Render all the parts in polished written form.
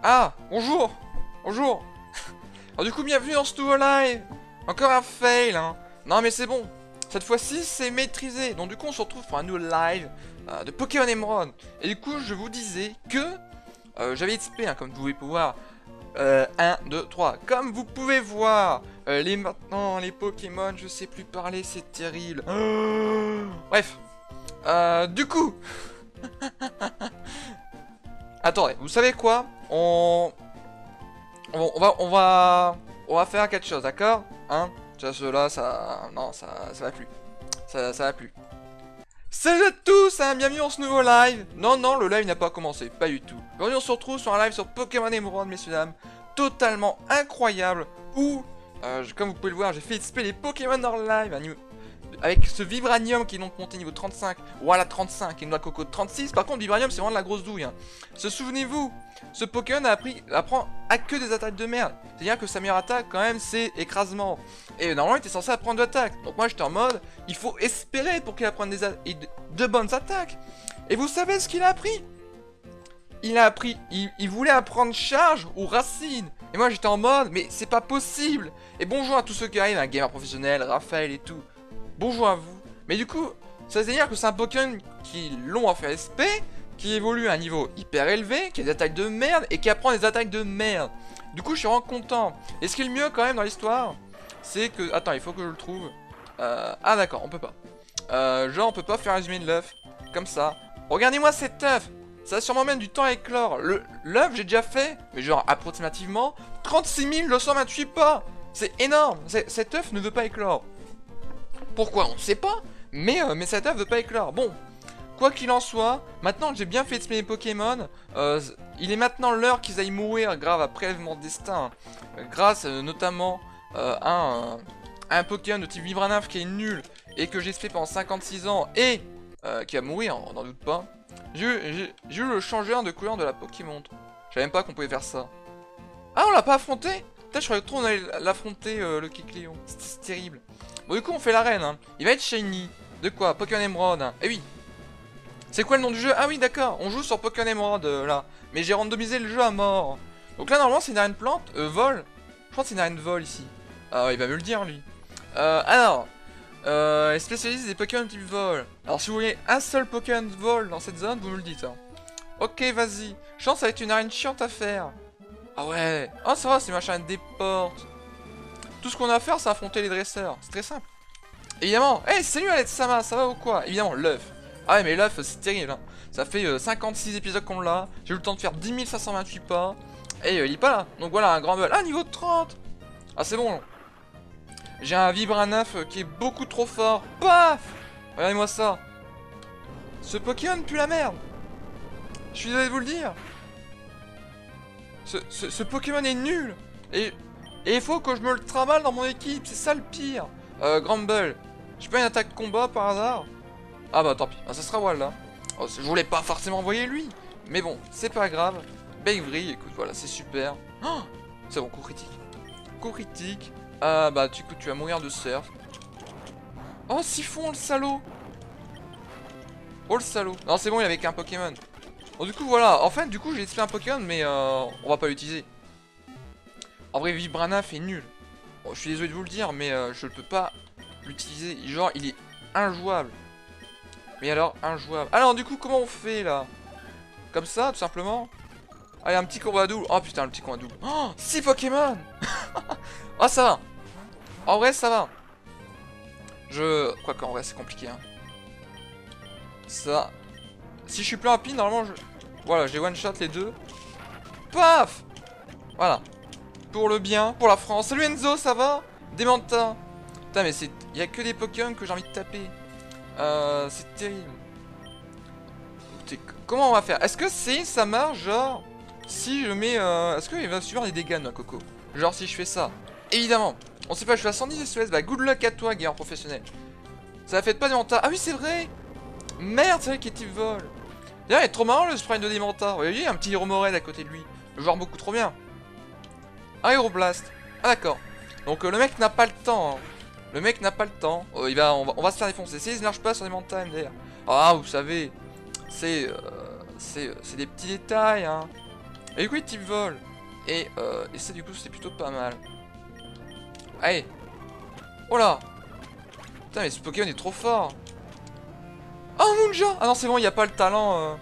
Ah, bonjour. Bonjour. Alors du coup, bienvenue dans ce nouveau live. Encore un fail, hein. Non mais c'est bon. Cette fois-ci, c'est maîtrisé. Donc du coup, on se retrouve pour un nouveau live de Pokémon Emerald. Et du coup, je vous disais que j'avais XP, hein, comme vous pouvez pouvoir. 1, 2, 3. Comme vous pouvez voir, maintenant, les Pokémon, je sais plus parler, c'est terrible. Bref. Du coup... Attendez, vous savez quoi? On va faire quelque chose, d'accord? Hein? Cela, ça... Non, ça va plus. Ça va plus. Salut à tous, hein, bienvenue dans ce nouveau live. Non, le live n'a pas commencé, pas du tout. Aujourd'hui, on se retrouve sur un live sur Pokémon Emerald, messieurs dames. Totalement incroyable. Où, comme vous pouvez le voir, j'ai fait XP les Pokémon dans le live. Avec ce Vibranium qui est donc monté niveau 35. Voilà 35 et une noix de coco de 36. Par contre, Vibranium, c'est vraiment de la grosse douille. Hein. Souvenez-vous, ce Pokémon apprend à que des attaques de merde. C'est-à-dire que sa meilleure attaque, quand même, c'est écrasement. Et normalement, il était censé apprendre de l'attaque. Donc moi, j'étais en mode, il faut espérer pour qu'il apprenne de bonnes attaques. Et vous savez ce qu'il a appris? Il voulait apprendre charge ou racine. Et moi, j'étais en mode, mais c'est pas possible. Et bonjour à tous ceux qui arrivent, un gamer professionnel, Raphaël et tout. Bonjour à vous. Mais du coup, ça veut dire que c'est un Pokémon qui est long à faire SP, qui évolue à un niveau hyper élevé, qui a des attaques de merde et qui apprend des attaques de merde. Du coup, je suis vraiment content. Et ce qui est le mieux quand même dans l'histoire, c'est que... Attends, il faut que je le trouve. Ah d'accord, on peut pas. Genre, on peut pas faire un résumé de l'œuf. Comme ça. Regardez-moi cet œuf. Ça va sûrement mettre du temps à éclore. L'œuf, j'ai déjà fait, mais genre approximativement, 36 228 pas. C'est énorme. Cet œuf ne veut pas éclore. Pourquoi on ne sait pas, mais cet œuf veut pas éclore. Bon, quoi qu'il en soit, maintenant que j'ai bien fait exprimer les Pokémon, il est maintenant l'heure qu'ils aillent mourir grave à prélèvement de destin, grâce notamment à un Pokémon de type Vibranaf qui est nul et que j'ai fait pendant 56 ans et qui va mourir, on n'en doute pas. J'ai eu le changeur de couleur de la Pokémon. Je savais même pas qu'on pouvait faire ça. Ah, on l'a pas affronté? Peut-être je croyais trop on allait l'affronter, le Kecleon. C'est terrible. Bon, du coup, on fait l'arène. Hein. Il va être shiny. De quoi? Pokémon Emerald. Hein. Eh oui. C'est quoi le nom du jeu? Ah oui, d'accord. On joue sur Pokémon Emerald, là. Mais j'ai randomisé le jeu à mort. Donc là, normalement, c'est une arène plante. Vol. Je crois que c'est une arène vol, ici. Ah, il va me le dire, lui. Alors. Il spécialise des Pokémon type vol. Alors, si vous voulez un seul Pokémon vol dans cette zone, vous me le dites. Hein. Ok, vas-y. Je pense que ça va être une arène chiante à faire. Ah ouais. Oh, ça va, c'est machin des portes. Tout ce qu'on a à faire, c'est affronter les dresseurs. C'est très simple. Évidemment. Hey, salut Alette-sama, ça va ou quoi? Évidemment, l'œuf. Ah ouais, mais l'œuf, c'est terrible. Hein. Ça fait 56 épisodes qu'on l'a. J'ai eu le temps de faire 10 528 pas. Et il est pas là. Donc voilà, un grand bol. Ah, niveau 30. Ah, c'est bon. J'ai un Vibranaf qui est beaucoup trop fort. Paf. Regardez-moi ça. Ce Pokémon pue la merde. Je suis désolé de vous le dire. Ce Pokémon est nul. Et il faut que je me le travaille dans mon équipe, c'est ça le pire. Grumble, j'ai pas une attaque combat par hasard? Ah bah tant pis, ah, ça sera voilà. Oh, je voulais pas forcément envoyer lui. Mais bon, c'est pas grave. Bavery, écoute, voilà, c'est super. Oh, c'est bon, coup critique. Coup critique. Ah bah du coup, tu vas mourir de surf. Oh, Siphon, le salaud. Oh, le salaud. Non, c'est bon, il avait qu'un Pokémon. Bon, du coup, voilà. En fait, du coup, j'ai expliqué un Pokémon, mais on va pas l'utiliser. En vrai, Vibranaf est nul. Bon, je suis désolé de vous le dire, mais je ne peux pas l'utiliser. Genre, il est injouable. Mais alors, injouable. Alors, du coup, comment on fait, là? Comme ça, tout simplement. Allez, un petit combat double. Oh, putain, le petit combat double. Oh, 6 Pokémon. Oh, ça va. En vrai, ça va. Quoi qu'en vrai, c'est compliqué, hein. Ça... Si je suis plus rapide, normalement, Voilà, j'ai one-shot les deux. Paf. Voilà. Pour le bien, pour la France. Salut Enzo, ça va? Démenta. Putain, mais c'est... Il y a que des Pokémon que j'ai envie de taper. C'est terrible. Comment on va faire? Est-ce que ça marche, genre... Si je mets... Est-ce qu'il va suivre les dégâts, non, Coco? Genre, si je fais ça. Évidemment. On sait pas, je suis à 110 SOS. Bah, good luck à toi, gamer professionnel. Ça va fait pas Démenta. Ah oui, c'est vrai. Merde, c'est vrai qu'il est type vol. D'ailleurs, il est trop marrant, le sprite de Démenta. Vous voyez, il y a un petit Héromored à côté de lui. Le joueur beaucoup trop bien. Aéroblast. Ah d'accord. Donc le mec n'a pas le temps. Hein. Le mec n'a pas le temps. On va se faire défoncer. Si il ne marche pas sur les montagnes d'ailleurs. Ah vous savez, c'est des petits détails. Hein. Et du coup, il type vol. Et ça, du coup, c'est plutôt pas mal. Allez. Oh là. Putain, mais ce Pokémon est trop fort. Oh, Munja. Ah non, c'est bon, il n'y a pas le talent.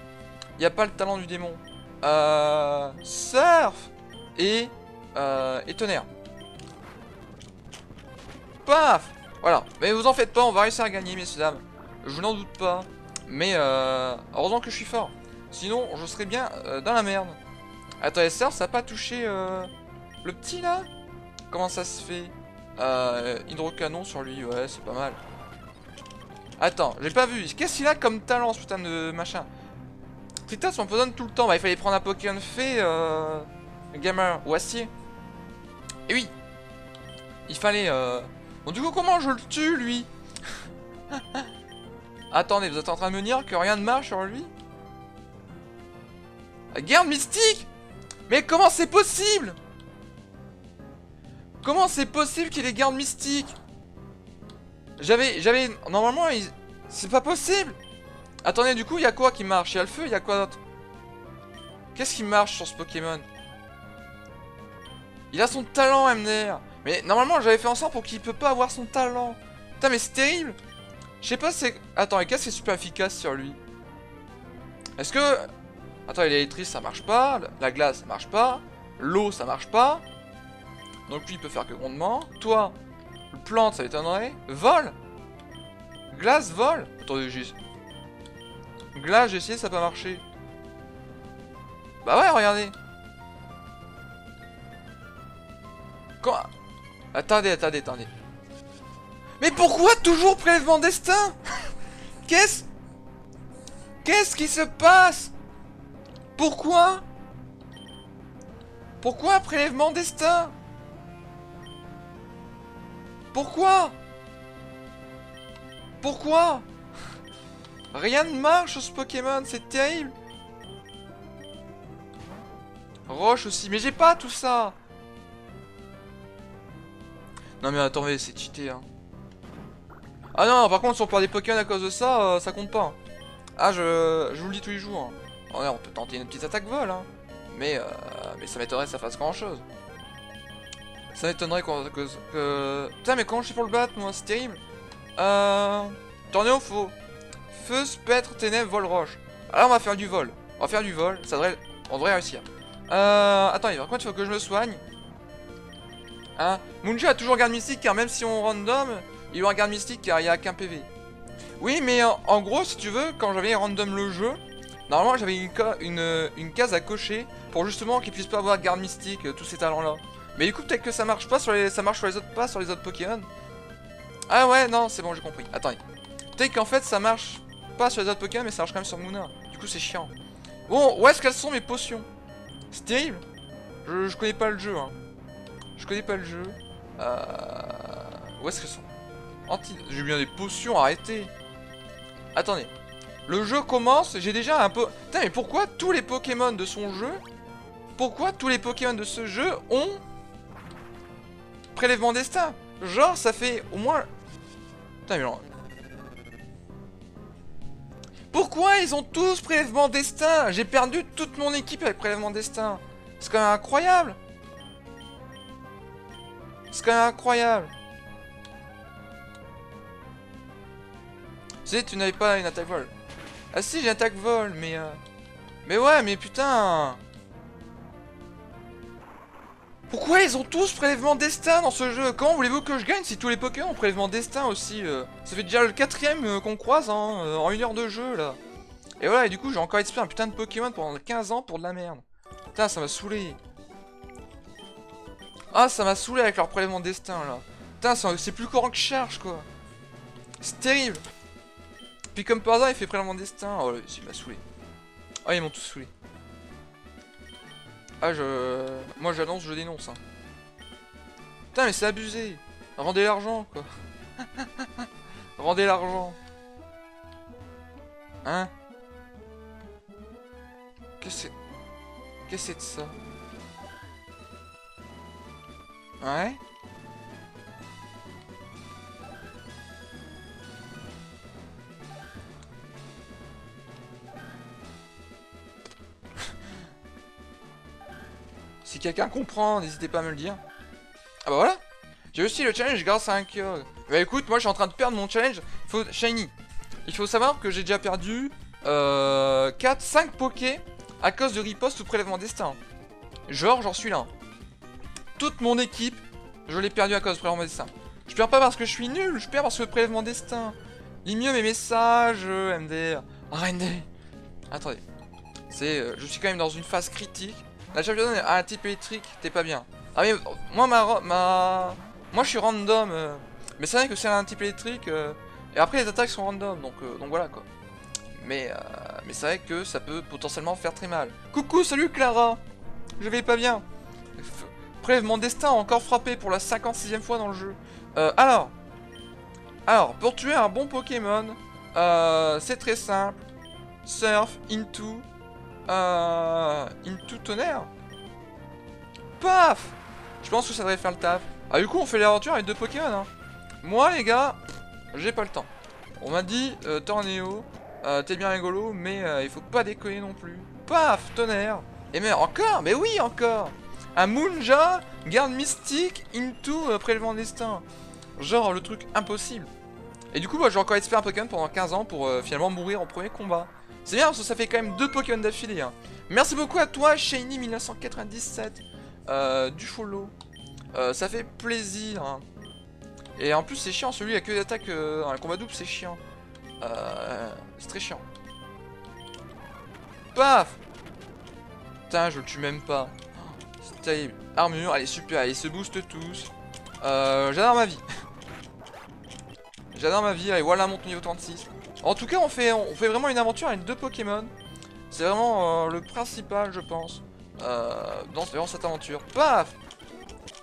Il n'y a pas le talent du démon. Surf. Et tonnerre. Paf. Voilà. Mais vous en faites pas, on va réussir à gagner, messieurs dames. Je n'en doute pas. Mais heureusement que je suis fort. Sinon, je serais bien dans la merde. Attends, SR, ça a pas touché le petit là? Comment ça se fait? Hydrocanon sur lui, ouais, c'est pas mal. Attends, j'ai pas vu. Qu'est-ce qu'il a comme talent, ce putain de machin? Tritas m'empoisonne tout le temps. Bah, il fallait prendre un Pokémon fée, gamer ou acier. Et oui, il fallait. Bon, du coup, comment je le tue, lui? Attendez, vous êtes en train de me dire que rien ne marche sur lui? Garde mystique? Mais comment c'est possible? Comment c'est possible qu'il ait garde mystique? J'avais... Normalement, c'est pas possible. Attendez, du coup, il y a quoi qui marche? Il y a le feu, il y a quoi d'autre? Qu'est-ce qui marche sur ce Pokémon? Il a son talent, MDR. Mais normalement, j'avais fait en sorte pour qu'il peut pas avoir son talent. Putain, mais c'est terrible. Je sais pas, c'est... Attends, et qu'est-ce qui est super efficace sur lui? Est-ce que... Attends, l'électrice, ça marche pas. La glace, ça marche pas. L'eau, ça marche pas. Donc lui, il peut faire que grondement. Toi, le plante, ça m'étonnerait. Vol. Glace, vol. Attendez, j'ai... Glace, j'ai essayé, ça n'a pas marché. Bah ouais, regardez. Quoi? Attendez. Mais pourquoi toujours prélèvement destin? Qu'est-ce qui se passe? Pourquoi? Pourquoi prélèvement destin? Pourquoi? Pourquoi? Rien ne marche sur ce Pokémon, c'est terrible. Roche aussi, mais j'ai pas tout ça. Non mais attendez, c'est cheaté hein. Ah non, par contre si on perd des Pokémon à cause de ça, ça compte pas. Ah je vous le dis tous les jours. Oh, ouais, on peut tenter une petite attaque vol hein. Mais ça m'étonnerait que ça fasse grand chose. Ça m'étonnerait que... Putain mais comment je fais pour le battre moi, c'est terrible. Tornéo faux. Feu, spectre, ténèbres, vol, roche. Alors on va faire du vol. On devrait réussir. Attends, par contre il faut que je me soigne. Hein, Munja a toujours garde mystique car même si on random, il aura garde mystique car il n'y a qu'un PV. Oui mais en gros si tu veux, quand j'avais random le jeu, normalement j'avais une case à cocher pour justement qu'il puisse pas avoir garde mystique, tous ces talents là. Mais du coup peut-être que ça marche pas sur les. Ça marche sur les autres, pas sur les autres Pokémon. Ah ouais non c'est bon j'ai compris. Attendez. Peut-être qu'en fait ça marche pas sur les autres Pokémon mais ça marche quand même sur Mouna. Du coup c'est chiant. Bon, où est-ce qu'elles sont mes potions? C'est terrible. Je connais pas le jeu hein. Je connais pas le jeu. Où est-ce qu'elles sont? J'ai bien des potions, arrêtez. Attendez. Le jeu commence, j'ai déjà un peu... Putain mais pourquoi tous les Pokémon de son jeu... Pourquoi tous les Pokémon de ce jeu ont... Prélèvement destin? Genre ça fait au moins... Putain mais non... Pourquoi ils ont tous prélèvement destin? J'ai perdu toute mon équipe avec prélèvement destin. C'est quand même incroyable. C'est quand même incroyable. Tu n'avais pas une attaque vol. Ah si, j'ai une attaque vol, mais... Mais ouais, mais putain... Pourquoi ils ont tous prélèvement destin dans ce jeu? Comment voulez-vous que je gagne si tous les Pokémon ont prélèvement destin aussi Ça fait déjà le 4ème qu'on croise hein, en 1 heure de jeu, là. Et voilà, et du coup, j'ai encore exprimé un putain de Pokémon pendant 15 ans pour de la merde. Putain, ça m'a saoulé. Ah, ça m'a saoulé avec leur prélèvement destin, là. Putain, c'est plus courant que charge, quoi. C'est terrible. Puis comme par hasard, il fait prélèvement destin. Oh, là, il m'a saoulé. Ah, ils m'ont tous saoulé. Ah, moi, j'annonce, je dénonce, hein. Putain, mais c'est abusé. Rendez l'argent, quoi. Rendez l'argent. Hein? Qu'est-ce que c'est de ça? Ouais? Si quelqu'un comprend, n'hésitez pas à me le dire. Ah bah voilà. J'ai aussi le challenge grâce à un kill. Bah écoute, moi je suis en train de perdre mon challenge. Shiny. Il faut savoir que j'ai déjà perdu 4-5 pokés à cause de riposte ou prélèvement destin. Genre, j'en suis là. Toute mon équipe, je l'ai perdu à cause de prélèvement destin. Je perds pas parce que je suis nul, je perds parce que le prélèvement destin. Lis mieux mes messages, MDR. Oh, MDR. Attendez. Je suis quand même dans une phase critique. La championne a un type électrique, t'es pas bien. Ah mais moi moi je suis random. Mais c'est vrai que c'est un type électrique. Et après les attaques sont random, donc voilà quoi. Mais c'est vrai que ça peut potentiellement faire très mal. Coucou, salut Clara. Je vais pas bien. Prélèvement destin encore frappé pour la 56e fois dans le jeu. Alors, pour tuer un bon Pokémon, c'est très simple. Surf into tonnerre. Paf. Je pense que ça devrait faire le taf. Ah du coup on fait l'aventure avec 2 Pokémon hein. Moi les gars, j'ai pas le temps. On m'a dit, Tornéo, t'es bien rigolo, mais il faut pas déconner non plus. Paf, tonnerre. Et mais encore, mais oui encore. Un Moonja, garde mystique, into prélèvement destin. Genre le truc impossible. Et du coup moi j'ai encore espéré un Pokémon pendant 15 ans pour finalement mourir au premier combat. C'est bien parce que ça fait quand même 2 Pokémon d'affilée hein. Merci beaucoup à toi Shiny1997 du follow. Ça fait plaisir hein. Et en plus c'est chiant, celui qui a que d'attaque dans le combat double c'est chiant. C'est très chiant. Paf. Putain je le tue même pas. C'est terrible. Armure, allez super, ils se boostent tous. J'adore ma vie. J'adore ma vie, allez voilà mon niveau 36. En tout cas on fait vraiment une aventure avec 2 Pokémon. C'est vraiment le principal je pense dans cette aventure. Paf.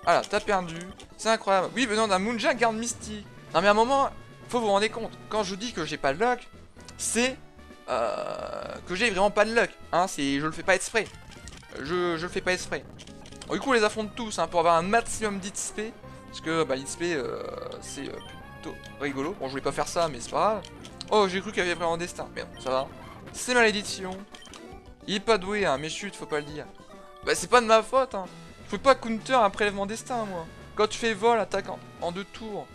Voilà, t'as perdu. C'est incroyable. Oui, venant d'un Moonja, garde mystique. Non mais à un moment, faut vous rendre compte. Quand je dis que j'ai pas de luck, c'est que j'ai vraiment pas de luck. Hein, je le fais pas exprès. Je le fais pas exprès. Bon, du coup, on les affronte tous hein, pour avoir un maximum d'XP. Parce que bah, l'XP, c'est plutôt rigolo. Bon, je voulais pas faire ça, mais c'est pas grave. Oh, j'ai cru qu'il y avait vraiment destin. Merde, ça va. C'est malédiction. Il est pas doué, hein, mais chut, faut pas le dire. Bah, c'est pas de ma faute, hein. Je peux pas counter un prélèvement destin, moi. Quand tu fais vol, attaque en 2 tours.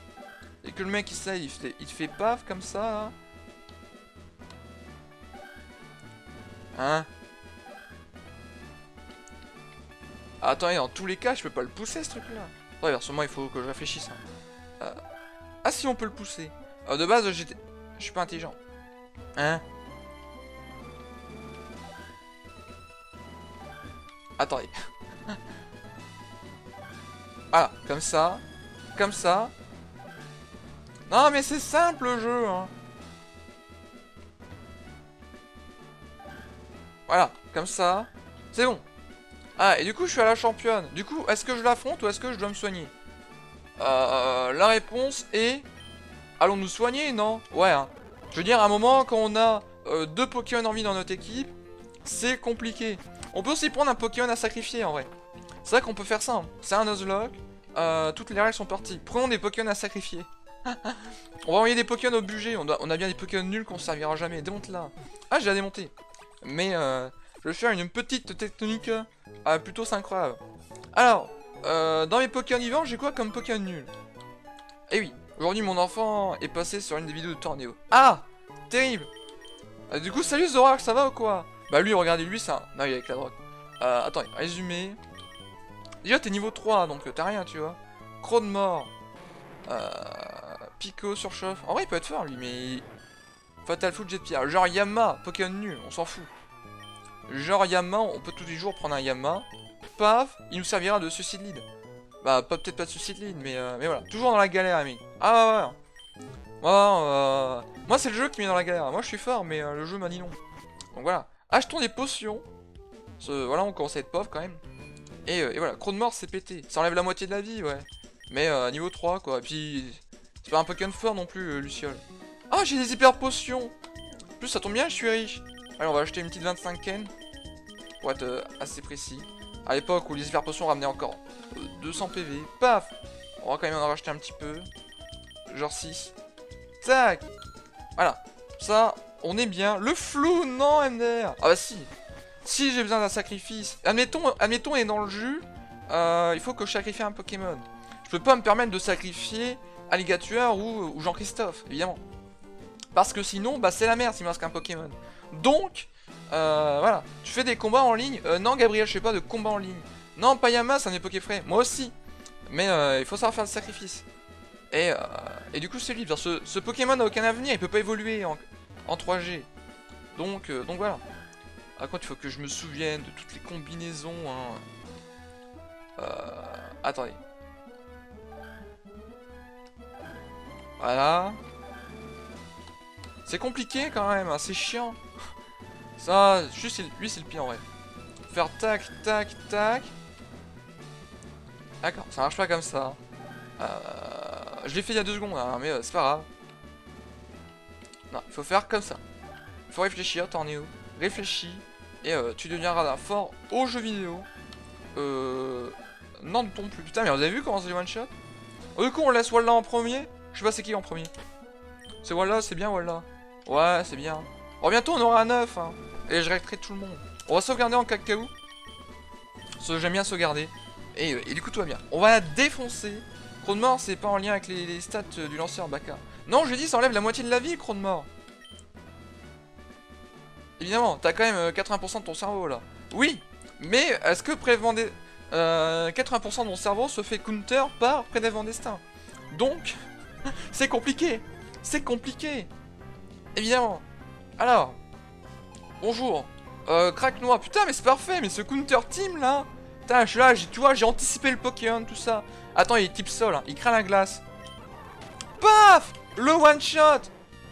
Et que le mec, il te fait paf comme ça, là. Hein? Attends, dans tous les cas, je peux pas le pousser, ce truc-là. Attends, sûrement, il faut que je réfléchisse. Hein. Ah si, on peut le pousser. De base, je suis pas intelligent. Hein? Attendez. Voilà, comme ça. Comme ça. Non, mais c'est simple le jeu, hein. Voilà, comme ça. C'est bon. Ah, et du coup, je suis à la championne. Du coup, est-ce que je l'affronte ou est-ce que je dois me soigner? La réponse est... Allons nous soigner, non? Ouais, hein. Je veux dire, à un moment, quand on a 2 Pokémon en vie dans notre équipe, c'est compliqué. On peut aussi prendre un Pokémon à sacrifier, en vrai. C'est vrai qu'on peut faire ça, hein. C'est un Nuzlocke. Toutes les règles sont parties. Prenons des Pokémon à sacrifier. On va envoyer des Pokémon au budget. On a bien des Pokémon nuls qu'on servira jamais. Démonte là. Ah, j'ai la démonté. Mais je vais faire une petite technique plutôt incroyable. Alors, dans mes Pokémon vivants, j'ai quoi comme Pokémon nul? Eh oui, aujourd'hui mon enfant est passé sur une des vidéos de Tornéo. Ah, terrible. Du coup, salut Zorak, ça va ou quoi? Bah lui, regardez, lui, c'est un... Non, il est avec la drogue. Attends, résumé. Déjà, t'es niveau 3, donc t'as rien, tu vois. Croc de mort. Pico surchauffe. En vrai, il peut être fort, lui, mais... Fatal Foot, Jet Pierre. Genre Yama, Pokémon nul, on s'en fout. Genre Yama, on peut tous les jours prendre un Yama. Paf, il nous servira de suicide lead. Bah, peut-être pas de suicide lead, mais voilà. Toujours dans la galère, ami. Ah ouais. Moi, c'est le jeu qui met dans la galère. Moi, je suis fort, mais le jeu m'a dit non. Donc voilà. Achetons des potions. Voilà, on commence à être pauvre quand même. Et voilà, Croc de mort, c'est pété. Ça enlève la moitié de la vie, ouais. Mais niveau 3, quoi. Et puis, c'est pas un Pokémon fort non plus, Luciole. Ah, j'ai des hyper potions. En plus, ça tombe bien, je suis riche. Allez, on va acheter une petite 25 ken. Pour être assez précis. À l'époque où les hyper potions ramenaient encore 200 PV. Paf. On va quand même en racheter un petit peu. Genre 6. Tac. Voilà. Ça, on est bien. Le flou, non, MDR. Ah bah si. si j'ai besoin d'un sacrifice, admettons, est dans le jus, il faut que je sacrifie un Pokémon. Je peux pas me permettre de sacrifier Alligator ou Jean-Christophe, évidemment. Parce que sinon, bah c'est la merde s'il me reste qu'un Pokémon. Donc, voilà, tu fais des combats en ligne. Non, Gabriel, je fais pas de combat en ligne. Non, Payama, c'est un des Pokéfrais. Moi aussi. Mais il faut savoir faire le sacrifice. Et du coup, c'est libre. Ce Pokémon n'a aucun avenir, il peut pas évoluer en 3G. Donc voilà. Par contre, il faut que je me souvienne de toutes les combinaisons. Hein. Attendez. Voilà. C'est compliqué quand même, hein, c'est chiant. Ça, juste lui c'est le pire en vrai. Faire tac, tac, tac. D'accord, ça marche pas comme ça. Je l'ai fait il y a 2 secondes, hein, mais c'est pas grave. Non, il faut faire comme ça. Il faut réfléchir, Tornéo. Réfléchis. Et tu deviendras fort aux jeux vidéo. Non, ne tombe plus. Putain, mais vous avez vu comment c'est les one shot? Du coup, on laisse Walla en premier. Je sais pas c'est qui en premier. C'est Walla, c'est bien Walla. Ouais, c'est bien. Bon, bientôt on aura un 9. Hein. Et je recrée tout le monde. On va sauvegarder en cacao. Parce que j'aime bien sauvegarder. Et du coup, tout va bien. On va la défoncer. Croc de mort, c'est pas en lien avec les stats du lanceur Baka. Non, je lui ai dit, ça enlève la moitié de la vie, Croc de mort. Évidemment, t'as quand même 80% de ton cerveau là. Oui, mais est-ce que prélèvement des... 80% de mon cerveau se fait counter par prélèvement destin. Donc, c'est compliqué. C'est compliqué. Évidemment. Alors, bonjour. Crack noir. Putain, mais c'est parfait. Mais ce counter team là. Putain, je suis là, tu vois, j'ai anticipé le Pokémon, tout ça. Attends, il est type sol. Hein. Il craint la glace. Paf. Le one shot.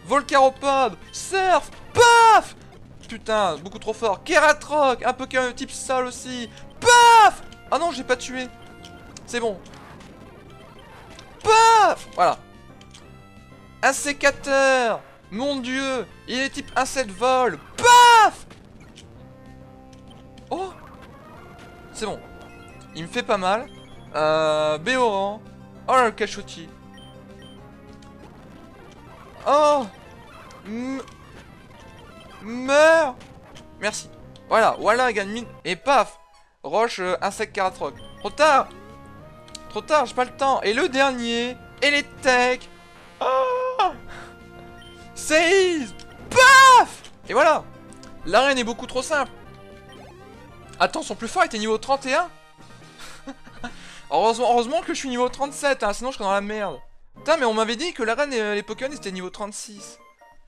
Volcaropod. Surf. Paf. Putain, beaucoup trop fort. Keratroc. Un Pokémon type sol aussi. Paf. Ah non, j'ai pas tué. C'est bon. Paf. Voilà. Un sécateur. Mon dieu, il est type insecte vol. Paf. Oh. C'est bon. Il me fait pas mal. Béoran. Oh là, le cachotis. Oh. Meurs. Merci. Voilà, gagne mine. Et paf. Roche, insecte Keratroc. Trop tard. Trop tard, j'ai pas le temps. Et le dernier. Et les techs. Oh. Seize. Paf. Et voilà. L'arène est beaucoup trop simple. Attends, son plus fort était niveau 31. heureusement que je suis niveau 37, hein, sinon je serais dans la merde. Putain, mais on m'avait dit que l'arène et les Pokémon c'était niveau 36.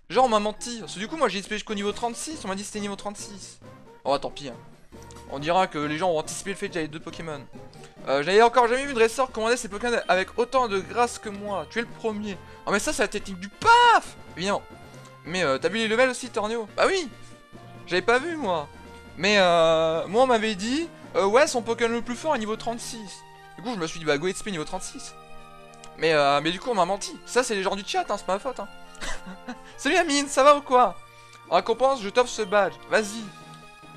Genre on m'a menti. Parce que du coup moi j'ai espéré jusqu'au niveau 36, on m'a dit que c'était niveau 36. Oh tant pis. Hein. On dira que les gens ont anticipé le fait que j'avais 2 Pokémon. J'avais encore jamais vu de Dresseur commander ses Pokémon avec autant de grâce que moi. Tu es le premier. Oh mais ça c'est la technique du paf. Évidemment. Mais t'as vu les levels aussi, Tornéo? Bah oui. J'avais pas vu moi. Mais moi on m'avait dit ouais son Pokémon le plus fort est niveau 36. Du coup je me suis dit bah Goetspe niveau 36. Mais du coup on m'a menti. Ça c'est les gens du chat hein, c'est pas ma faute hein. Salut Amine, ça va ou quoi? En récompense je t'offre ce badge. Vas-y.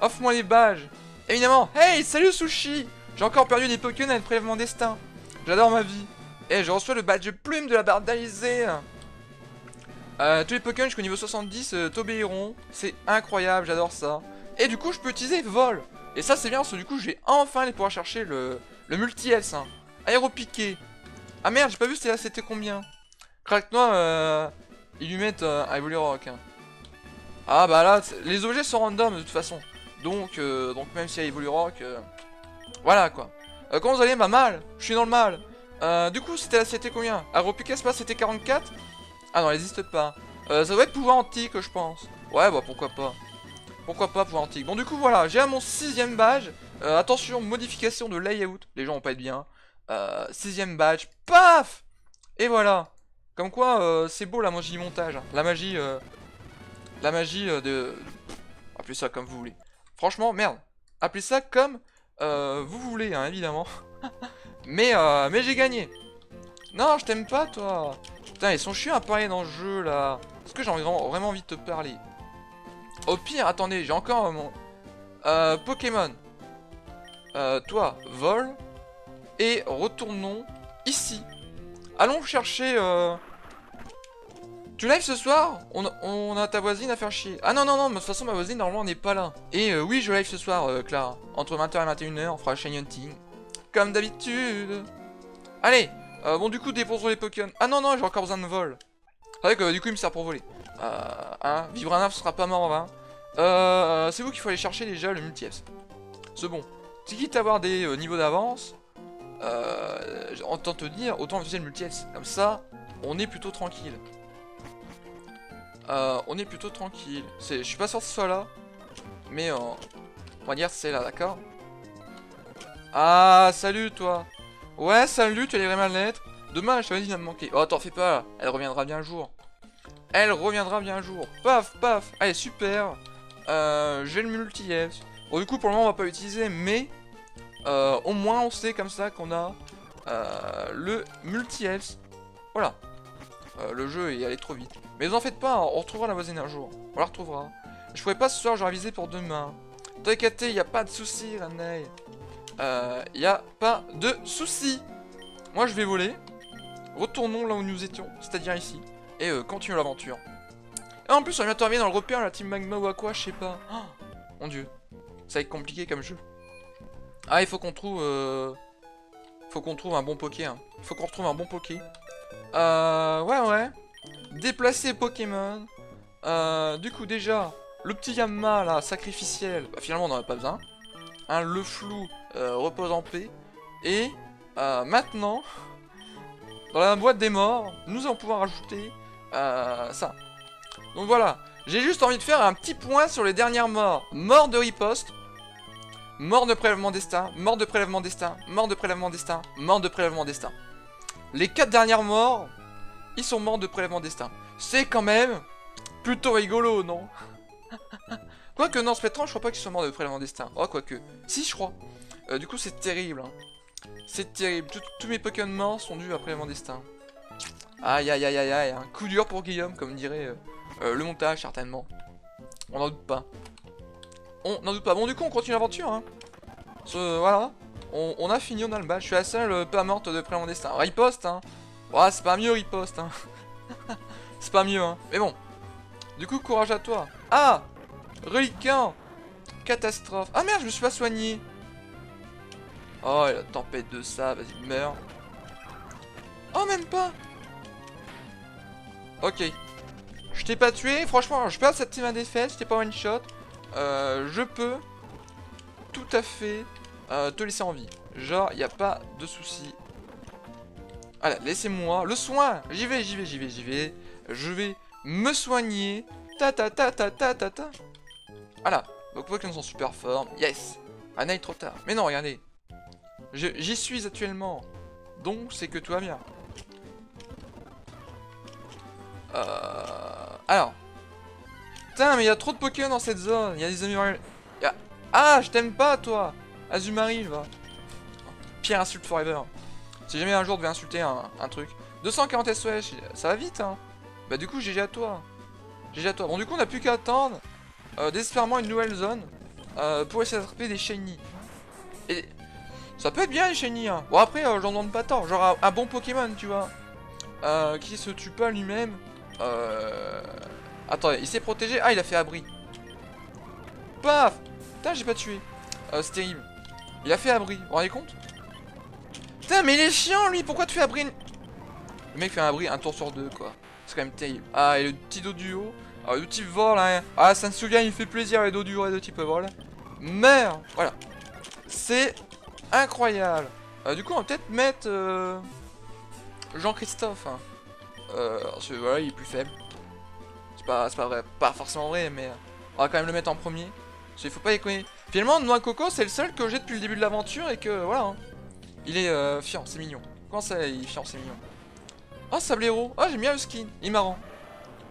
Offre-moi les badges. Évidemment. Hey salut Sushi. J'ai encore perdu des Pokémon avec prélèvement destin. J'adore ma vie. Et je reçois le badge plume de la barre d'Alizé. Tous les Pokémon jusqu'au niveau 70 t'obéiront. C'est incroyable, j'adore ça. Et du coup je peux utiliser vol. Et ça c'est bien parce que du coup je vais enfin aller pouvoir chercher le multi-S hein. Aéropiqué. Ah merde j'ai pas vu c'était combien. Crack-noir ils lui mettent un Evolurock hein. Ah bah là les objets sont random de toute façon. Donc même s'il y a Evolurock voilà quoi. Comment vous allez? Bah mal. Je suis dans le mal. Du coup c'était combien? Aéropiqué c'est pas c'était 44. Ah non elle n'existe pas. Ça doit être pouvoir antique je pense. Ouais bah pourquoi pas. Pourquoi pas pouvoir antique. Bon du coup voilà, j'ai à mon 6ème badge. Attention, modification de layout. Les gens vont pas être bien. 6ème badge. Paf. Et voilà. Comme quoi c'est beau la magie du montage. Hein. La magie de... Appelez ça comme vous voulez. Franchement, merde. Appelez ça comme vous voulez, hein, évidemment. mais j'ai gagné. Non, je t'aime pas toi. Putain, ils sont chiants à parler dans le jeu là. Est-ce que j'ai vraiment envie de te parler? Au pire, attendez, j'ai encore mon Pokémon. Toi, vol. Et retournons ici. Allons chercher... Tu live ce soir? On a ta voisine à faire chier. Ah non, non, non, mais de toute façon, ma voisine, normalement, n'est pas là. Et oui, je live ce soir, Clara. Entre 20h et 21h, on fera le Shiny Hunting. Comme d'habitude. Allez, bon, du coup, déposons les Pokémon. Ah non, non, j'ai encore besoin de vol. C'est vrai que du coup, il me sert pour voler. Hein, Vibranaf sera pas mort en vain. C'est vous qu'il faut aller chercher déjà le multi-F. C'est bon. C'est quitte à avoir des niveaux d'avance. Autant te dire, autant utiliser le multi-F. Comme ça, on est plutôt tranquille. On est plutôt tranquille. Je suis pas sûr que ce soit là. Mais on va dire que c'est là, d'accord? Ah, salut toi. Ouais, salut, tu allais vraiment l'être. Demain, je t'avais dit de me manquer. Oh, t'en fais pas, elle reviendra bien un jour. Elle reviendra bien un jour. Paf, paf. Allez, super. J'ai le multi-F. Bon, du coup, pour le moment, on va pas l'utiliser, mais au moins, on sait comme ça qu'on a le multi-F. Voilà. Le jeu est allé trop vite. Mais vous en faites pas, hein, on retrouvera la voisine un jour. On la retrouvera. Je ferai pas ce soir, j'aurais visé pour demain. T'inquiète, y a pas de soucis, Ranei. Y a pas de soucis. Moi, je vais voler. Retournons là où nous étions, c'est-à-dire ici. Et continuons l'aventure. Et en plus, on vient terminer dans le repère, la team Magma ou à quoi, je sais pas. Oh, mon dieu. Ça va être compliqué comme jeu. Ah, il faut qu'on trouve... Faut qu'on trouve un bon Poké. Hein. Faut qu'on retrouve un bon Poké. Ouais. Déplacer Pokémon. Du coup, déjà, le petit Yamma, là, sacrificiel. Bah, finalement, on n'en a pas besoin. Hein, le flou repose en paix. Et maintenant, dans la boîte des morts, nous allons pouvoir ajouter ça. Donc voilà, j'ai juste envie de faire un petit point sur les dernières morts. Mort de riposte. Mort de prélèvement destin. Mort de prélèvement destin. Mort de prélèvement destin. Mort de prélèvement destin. Les 4 dernières morts, ils sont morts de prélèvement destin. C'est quand même plutôt rigolo, non? Quoique non, Spectran, je crois pas qu'ils soient morts de prélèvement destin. Oh, quoique. Si, je crois. Du coup, c'est terrible. Hein. C'est terrible. Tous mes Pokémon morts sont dus à prélèvement destin. Aïe, aïe, aïe, aïe, aïe. Un coup dur pour Guillaume, comme dirait le montage, certainement. On n'en doute pas. On n'en doute pas. Bon, du coup, on continue l'aventure. Hein. Voilà. On a fini, on a le badge. Je suis la seule pas morte de prélèvement destin. Riposte, hein. Ouais, c'est pas mieux, riposte, hein. C'est pas mieux, hein. Mais bon. Du coup, courage à toi. Ah! Reliquant! Catastrophe. Ah merde, je me suis pas soigné. Oh, la tempête de ça, vas-y, meurs. Oh, même pas! Ok. Je t'ai pas tué, franchement, je peux accepter ma défaite, je t'ai pas one shot. Je peux tout à fait te laisser en vie. Genre, y a pas de souci. Voilà, laissez-moi le soin. J'y vais. Je vais me soigner. Ta. Voilà. Donc, Pokémon sont super forts. Yes. Ah, non, trop tard. Mais non, regardez. J'y suis actuellement. Donc, c'est que tout va bien. Alors. Putain, mais il y a trop de Pokémon dans cette zone. Il y a des Azumarill. Ah, je t'aime pas, toi. Azumarill, va. Pire insulte forever. Si jamais un jour je devais insulter un truc. 240 SOS, ça va vite, hein. Bah, du coup, GG à toi. GG à toi. Bon, du coup, on n'a plus qu'à attendre désespérément une nouvelle zone pour essayer d'attraper des shiny. Et ça peut être bien, les shiny, hein. Bon, après, j'en demande pas tant. Genre, un bon Pokémon, tu vois. Qui se tue pas lui-même. Attends, il s'est protégé. Ah, il a fait abri. Paf. Putain, j'ai pas tué. C'est terrible. Il a fait abri. Vous vous rendez compte? Putain, mais il est chiant, lui. Pourquoi tu fais abri? Le mec fait un abri un tour sur deux, quoi. C'est quand même terrible. Ah, et le petit dos du haut. Ah, le type vol, hein. Ah, ça me souvient, il fait plaisir, les dos du haut et le type vol. Merde. Voilà. C'est incroyable. Du coup, on va peut-être mettre Jean-Christophe. Hein. Parce que voilà, il est plus faible. C'est pas vrai, pas forcément vrai, mais on va quand même le mettre en premier. Parce qu'il faut pas déconner. Finalement, Noix Coco, c'est le seul que j'ai depuis le début de l'aventure et que voilà. Hein. Il est fiant, c'est mignon. Comment ça, il est fiant, c'est mignon? Oh, Sablero. Oh, j'aime bien le skin. Il est marrant.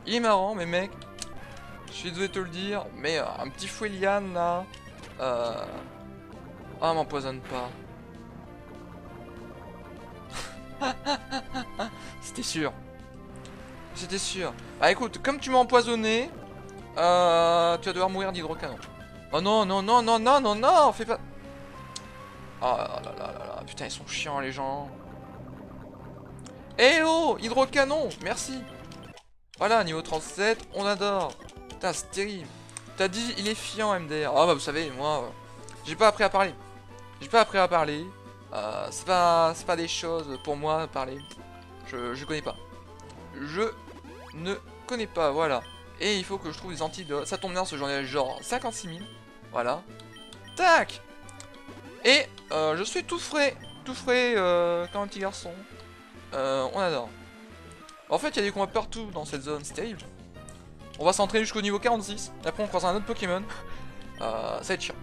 Il est marrant, mais mec. Je suis désolé de te le dire, mais un petit Fouelian là. Ah, m'empoisonne pas. C'était sûr. C'était sûr. Bah écoute, comme tu m'as empoisonné, tu vas devoir mourir d'hydrocanon. Oh non, fais pas... Oh là, putain, ils sont chiants les gens. Eh oh, hydrocanon, merci. Voilà, niveau 37, on adore. Putain, c'est terrible. T'as dit, il est fiant, MDR. Ah bah vous savez, moi, j'ai pas appris à parler. J'ai pas appris à parler. C'est pas des choses pour moi, parler. Je connais pas. Je ne connais pas, voilà. Et il faut que je trouve des antidotes. Ça tombe bien, ce j'en ai genre 56 000. Voilà. Tac. Et je suis tout frais comme un petit garçon. On adore. En fait, il y a des combats partout dans cette zone, c'est terrible. On va s'entraîner jusqu'au niveau 46. Et après, on croise un autre Pokémon. Ça va être chiant.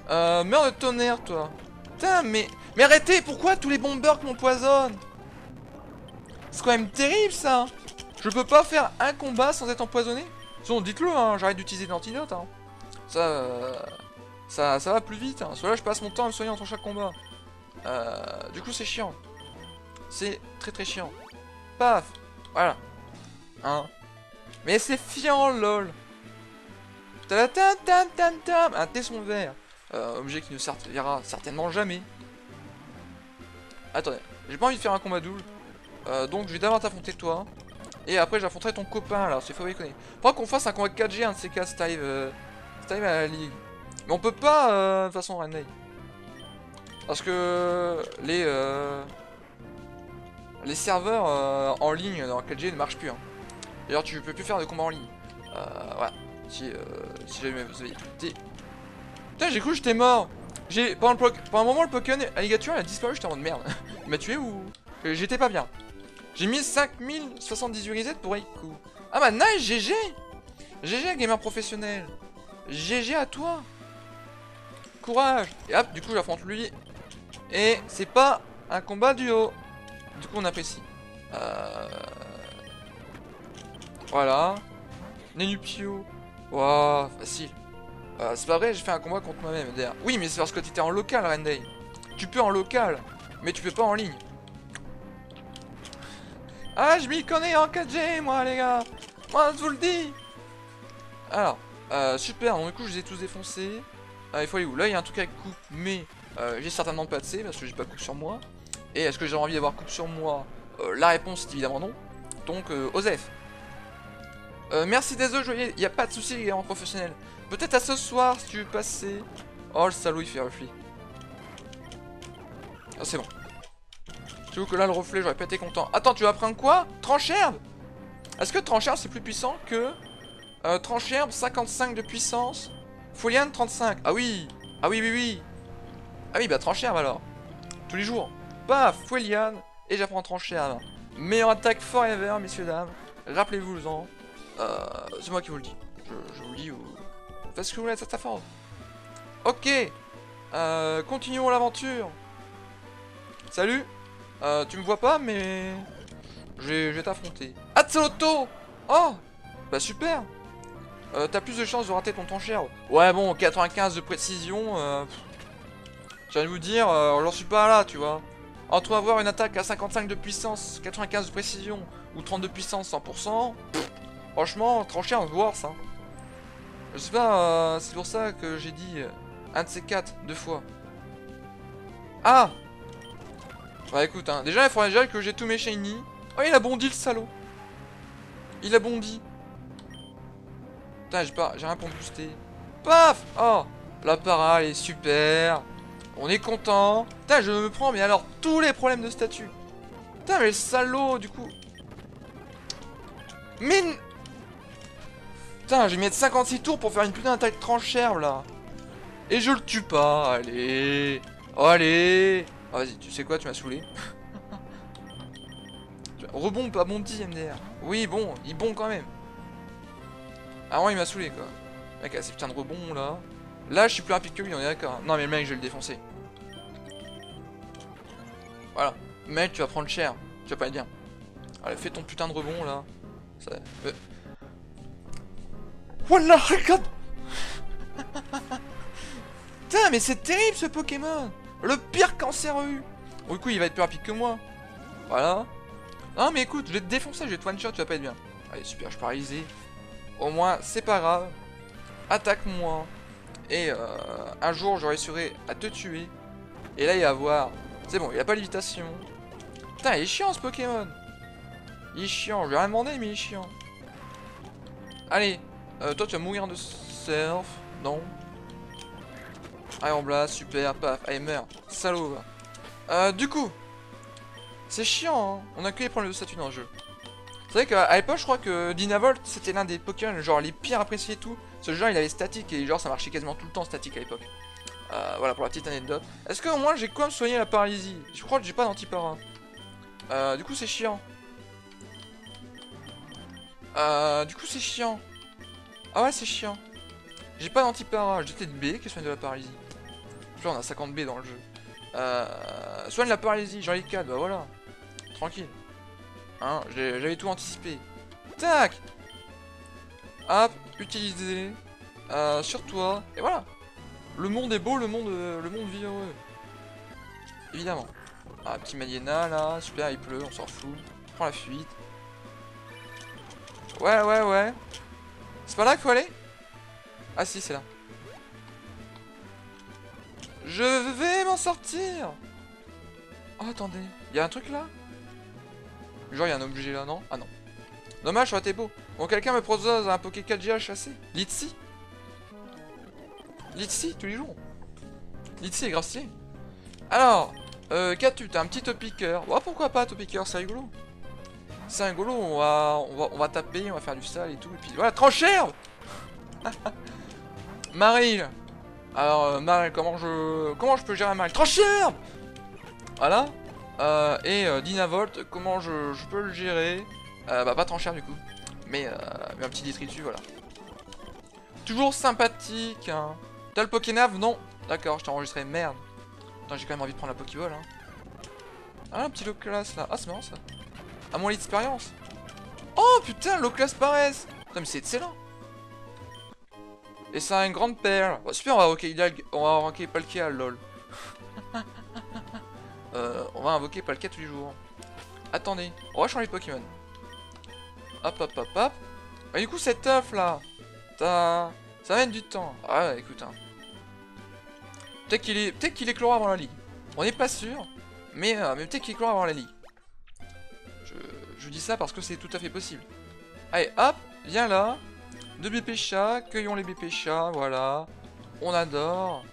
Meurs de tonnerre, toi. Putain, mais arrêtez, pourquoi tous les bombers m'empoisonnent? C'est quand même terrible, ça. Je peux pas faire un combat sans être empoisonné? Sinon, dites-le, hein, j'arrête d'utiliser l'antidote. Hein. Ça va plus vite. Hein. Soit là, je passe mon temps à me soigner entre chaque combat. Du coup, c'est chiant. C'est très chiant. Paf. Voilà. Hein. Mais c'est fiant, lol. Tam. Un tesson vert. Objet qui ne servira certainement jamais. Attendez, j'ai pas envie de faire un combat double. Donc je vais d'abord t'affronter toi. Et après j'affronterai ton copain là, c'est faut déconner. Faudra qu'on fasse un combat 4G, un de ces cas, Steve à la ligue. Mais on peut pas de toute façon Renday. Parce que les serveurs en ligne dans 4G ne marchent plus. Hein. D'ailleurs tu peux plus faire de combat en ligne. Voilà. Si jamais vous avez écouté. Putain, j'ai cru que j'étais mort. Pendant un moment, le Pokémon Alligator il a disparu, j'étais en mode merde. Il m'a tué ou. J'étais pas bien. J'ai mis 5078 resets pour Eiku. Ah bah nice, GG. GG, gamer professionnel. GG à toi. Courage. Et hop, du coup, j'affronte lui. Et c'est pas un combat duo. Du coup, on apprécie. Voilà. Nenupio. Waouh, facile. C'est pas vrai, j'ai fait un combat contre moi-même d'ailleurs. Oui, mais c'est parce que tu étais en local, Renday. Tu peux en local, mais tu peux pas en ligne. Ah, je m'y connais en 4G, moi, les gars. Moi, je vous le dis. Alors, super, donc du coup, je les ai tous défoncés. Il faut aller où? Là, il y a un truc avec coupe, mais j'ai certainement pas de C parce que j'ai pas coupe sur moi. Et est-ce que j'ai envie d'avoir coupe sur moi? La réponse est évidemment non. Donc, Osef. Merci des œufs, joyeux. Y a pas de soucis, les gars, en professionnel. Peut-être à ce soir, si tu veux passer. Oh, le salaud, il fait reflet. Ah, c'est bon. Tu vois que là, le reflet, j'aurais pas été content. Attends, tu vas prendre quoi? Tranche-herbe? Est-ce que tranche-herbe, c'est plus puissant que tranche-herbe, 55 de puissance, Foliane, 35. Ah oui. Ah oui. Ah oui, bah tranche-herbe, alors. Tous les jours. Paf, Foliane. Et j'apprends tranche-herbe. Meilleure attaque forever, messieurs, dames. Rappelez-vous-en. C'est moi qui vous le dis. Je vous le dis ou... Faites ce que vous voulez, c'est ta force. Ok. Continuons l'aventure. Salut. Tu me vois pas, mais... Je vais t'affronter. Axolotl. Oh. Bah super. T'as plus de chances de rater ton tranche-herbe. Ouais, bon, 95 de précision... J'ai envie de vous dire, j'en suis pas là, tu vois. Entre avoir une attaque à 55 de puissance, 95 de précision, ou 30 de puissance, 100%... Franchement, trancher en worse, hein. Je sais pas, c'est pour ça que j'ai dit un de ces quatre, 2 fois. Ah. Bah écoute, hein, déjà il faudrait déjà que j'ai tous mes shiny. Oh, il a bondi le salaud. Il a bondi. Putain, j'ai rien pour me booster. Paf. Oh, la para, elle est super. On est content. Putain, je me prends, mais alors, tous les problèmes de statut. Putain, mais le salaud, du coup. Mais... Putain, je vais mettre 56 tours pour faire une putain d'attaque tranche-herbe, là. Et je le tue pas, allez. Oh, allez. Oh, vas-y, tu sais quoi, tu m'as saoulé. Rebond, pas bondi, MDR. Oui, bon, il bon quand même. Ah ouais, il m'a saoulé, quoi. Mec, ces putains de rebonds, là. Là, je suis plus rapide que lui, on est d'accord. Non, mais le mec, je vais le défoncer. Voilà. Mec, tu vas prendre cher. Tu vas pas être bien. Allez, fais ton putain de rebond, là. Ça... Voilà, regarde. Putain, mais c'est terrible, ce Pokémon. Le pire cancéreux. Bon, du coup, il va être plus rapide que moi. Voilà. Non, mais écoute, je vais te défoncer, je vais te one-shot, tu vas pas être bien. Allez, super, je suis paralysé. Au moins, c'est pas grave. Attaque-moi. Et un jour, je réussirai à te tuer. Et là, il va voir. C'est bon, il a pas lévitation. Putain, il est chiant ce Pokémon. Il est chiant, je lui ai rien demandé, mais il est chiant. Allez, toi tu vas mourir de surf. Non. Iron Blast, super, paf. Allez, meurs. Salaud. Du coup, c'est chiant, hein. On a que les problèmes de statut dans le jeu. C'est vrai qu'à l'époque, je crois que Dynavolt, c'était l'un des Pokémon, genre les pires appréciés et tout. Ce genre, il avait statique et genre, ça marchait quasiment tout le temps statique à l'époque. Voilà pour la petite anecdote. Est-ce qu'au moins j'ai quoi me soigner la paralysie? Je crois que j'ai pas d'antipara. Du coup, c'est chiant. Du coup, c'est chiant. Ah ouais, c'est chiant. J'ai pas d'antipara. J'ai peut-être B qui soigne de la paralysie. Là, on a 50 B dans le jeu. Soigne la paralysie, j'en ai 4, bah voilà. Tranquille. Hein, j'avais tout anticipé. Tac. Hop, utiliser. Sur toi. Et voilà. Le monde est beau, le monde vit heureux. Évidemment. Ah, petit Maliena là, super, il pleut, on s'en fout. Prends la fuite. Ouais. C'est pas là qu'il faut aller? Ah si, c'est là. Je vais m'en sortir. Oh, attendez. Il y a un truc là? Genre, il y a un objet là, non? Ah non. Dommage, ça aurait été beau. Bon, quelqu'un me propose un Poké 4G à chasser. Litsi? Litsi, tous les jours. Litsi est gracié. Alors, qu'as-tu? T'as un petit Topiqueur. Oh, pourquoi pas Topiqueur, c'est rigolo. C'est rigolo, on va taper, on va faire du sale et tout. Et puis voilà, tranchère. Maril. Alors, Maril, comment je peux gérer Maril? Tranchère. Voilà. Dynavolt, comment je peux le gérer? Bah, pas tranchère du coup. Mais un petit détritus, voilà. Toujours sympathique, hein. T'as le Pokénav? Non. D'accord, je t'ai enregistré, merde. Attends, j'ai quand même envie de prendre la Pokéball, hein. Ah, un petit low class là. Ah, c'est marrant ça. À mon lit d'expérience. Oh putain, low class paresse. Putain, mais c'est excellent. Et ça a une grande perle. Bon, super, on va invoquer Palkia, lol. On va invoquer Palkia tous les jours. Attendez, on va changer de Pokémon. Hop. Ah, du coup, cette œuf là, ça va mettre du temps. Ah, écoute, hein. Peut-être qu'il est chloré avant la ligue. On n'est pas sûr, mais peut-être qu'il est chloré avant la ligue. Je dis ça parce que c'est tout à fait possible. Allez, hop, viens là. 2 BP chats, cueillons les BP chats, voilà. On adore.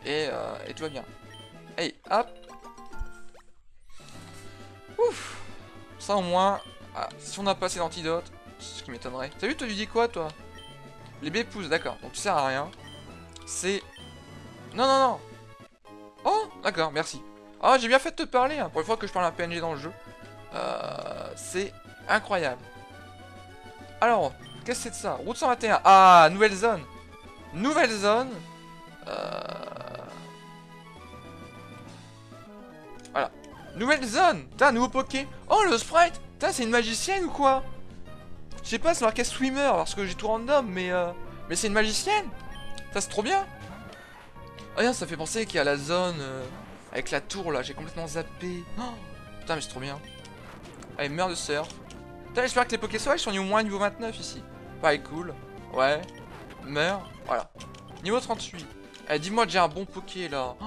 Et tout va bien. Allez, hop. Ouf. Ça au moins, si on a pas assez d'antidote, ce qui m'étonnerait. T'as vu, toi, tu dis quoi, toi? Les B poussent, d'accord. Donc tu sers à rien. C'est... Non. Oh, d'accord, merci. Ah, j'ai bien fait de te parler, hein, pour une fois que je parle un PNG dans le jeu. C'est incroyable. Alors, qu'est-ce que c'est de ça? Route 121. Ah, nouvelle zone. Nouvelle zone. Voilà. Nouvelle zone. T'as un nouveau Poké. Oh, le sprite. T'as, c'est une magicienne ou quoi? Je sais pas, c'est marqué swimmer parce que j'ai tout random, mais c'est une magicienne. Ça, c'est trop bien. Oh, rien, ça fait penser qu'il y a la zone avec la tour là. J'ai complètement zappé. Oh, putain, mais c'est trop bien. Allez, meurs de surf. Putain, j'espère que les Poké sauvages sont au moins niveau 29 ici. Pareil, cool. Ouais. Meurs. Voilà. Niveau 38. Allez, dis-moi que j'ai un bon Poké là. Oh.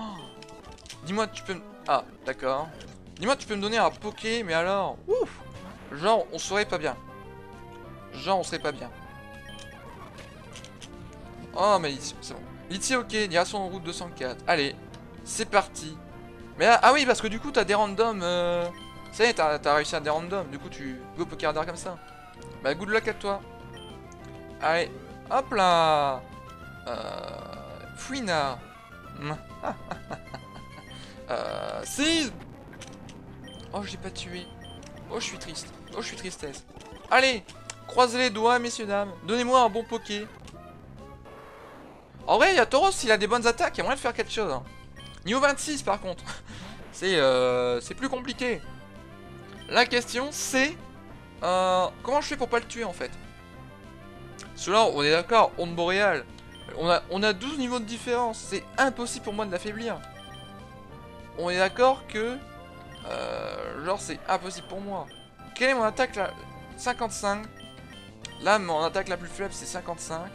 Dis-moi que tu peux me... Ah, d'accord. Dis-moi que tu peux me donner un Poké, mais alors... Ouf. Genre, on serait pas bien. Genre, on serait pas bien. Oh, mais c'est bon. Litsi, ok, direction en route 204. Allez, c'est parti. Mais là, ah oui, parce que du coup, t'as des randoms. Ça y est, t'as réussi à des randoms. Du coup, tu go Pokéradar comme ça. Bah, good luck à toi. Allez, hop là. Fouina. Seize. Oh, je l'ai pas tué. Oh, je suis triste. Oh, je suis tristesse. Allez, croisez les doigts, messieurs, dames. Donnez-moi un bon Poké. En vrai, il y a Tauros, il a des bonnes attaques, il y a moyen de faire quelque chose. Hein. Niveau 26 par contre. C'est plus compliqué. La question c'est... comment je fais pour pas le tuer en fait? Cela, on est d'accord, onde boréale. On a 12 niveaux de différence. C'est impossible pour moi de l'affaiblir. On est d'accord que... genre c'est impossible pour moi. Quelle est mon attaque là? 55. Là, mon attaque la plus faible c'est 55.